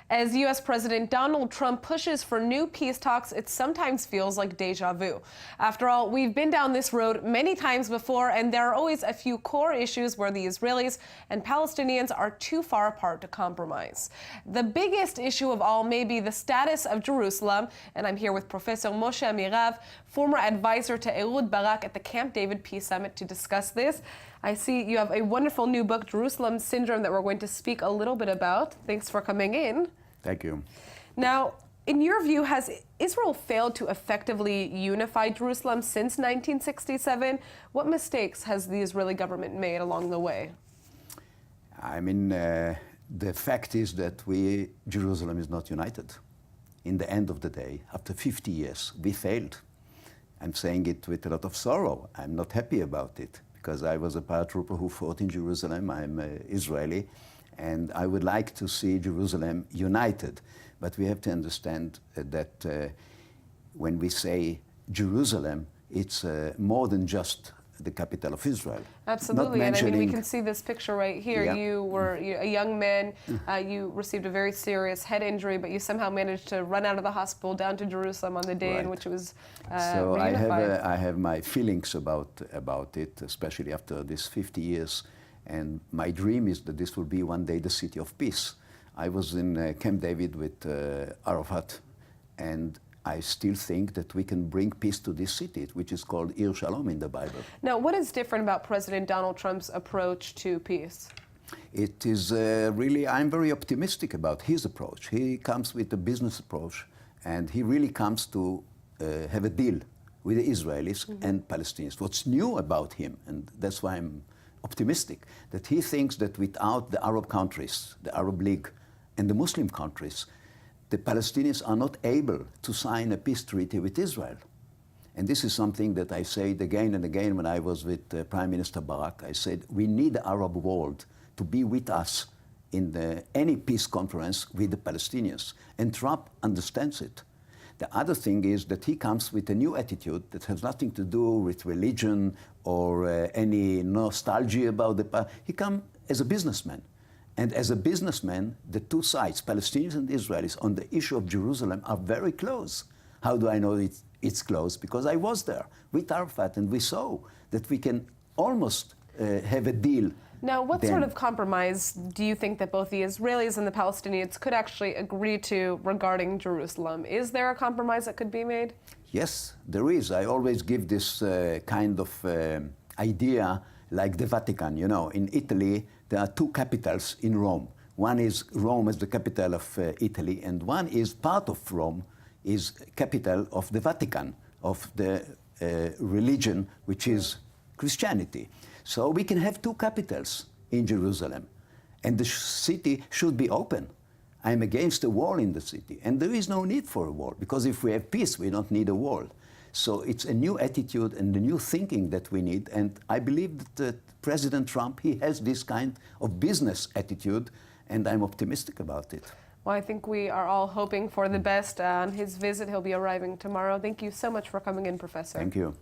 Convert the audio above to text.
As U.S. President Donald Trump pushes for new peace talks, it sometimes feels like deja vu. After all, we've been down this road many times before, and there are always a few core issues where the Israelis and Palestinians are too far apart to compromise. The biggest issue of all may be the status of Jerusalem, and I'm here with Professor Moshe Amirav, former advisor to Ehud Barak at the Camp David Peace Summit, to discuss this. I see you have a wonderful new book, Jerusalem Syndrome, that we're going to speak a little bit about. Thanks for coming in. Thank you. Now, in your view, has Israel failed to effectively unify Jerusalem since 1967? What mistakes has the Israeli government made along the way? I mean, the fact is that Jerusalem is not united. In the end of the day, after 50 years, we failed. I'm saying it with a lot of sorrow. I'm not happy about it, because I was a paratrooper who fought in Jerusalem. I'm Israeli, and I would like to see Jerusalem united. But we have to understand that when we say Jerusalem, it's more than just the capital of Israel. Absolutely, and I mean, we can see this picture right here. Yeah. You were a young man, you received a very serious head injury, but you somehow managed to run out of the hospital down to Jerusalem on the day in which it was So reunified. I have my feelings about it, especially after this 50 years. And my dream is that this will be one day the city of peace. I was in Camp David with Arafat, and I still think that we can bring peace to this city, which is called Ir Shalom in the Bible. Now, what is different about President Donald Trump's approach to peace? It is really, I'm very optimistic about his approach. He comes with a business approach, and he really comes to have a deal with the Israelis and Palestinians. What's new about him, and that's why I'm optimistic, that he thinks that without the Arab countries, the Arab League, and the Muslim countries, the Palestinians are not able to sign a peace treaty with Israel. And this is something that I said again and again when I was with Prime Minister Barak. I said, we need the Arab world to be with us in any peace conference with the Palestinians. And Trump understands it. The other thing is that he comes with a new attitude that has nothing to do with religion or any nostalgia about the past. He comes as a businessman. And as a businessman, the two sides, Palestinians and Israelis, on the issue of Jerusalem are very close. How do I know it's close? Because I was there with Arafat, and we saw that we can almost have a deal. Now, what sort of compromise do you think that both the Israelis and the Palestinians could actually agree to regarding Jerusalem? Is there a compromise that could be made? Yes, there is. I always give this kind of idea like the Vatican. You know, in Italy, there are two capitals in Rome. One is Rome as the capital of Italy, and one is part of Rome is capital of the Vatican, of the religion, which is Christianity. So we can have two capitals in Jerusalem, and the city should be open. I'm against a wall in the city, and there is no need for a wall, because if we have peace, we don't need a wall. So it's a new attitude and a new thinking that we need, and I believe that President Trump, he has this kind of business attitude, and I'm optimistic about it. Well, I think we are all hoping for the best on his visit. He'll be arriving tomorrow. Thank you so much for coming in, Professor. Thank you.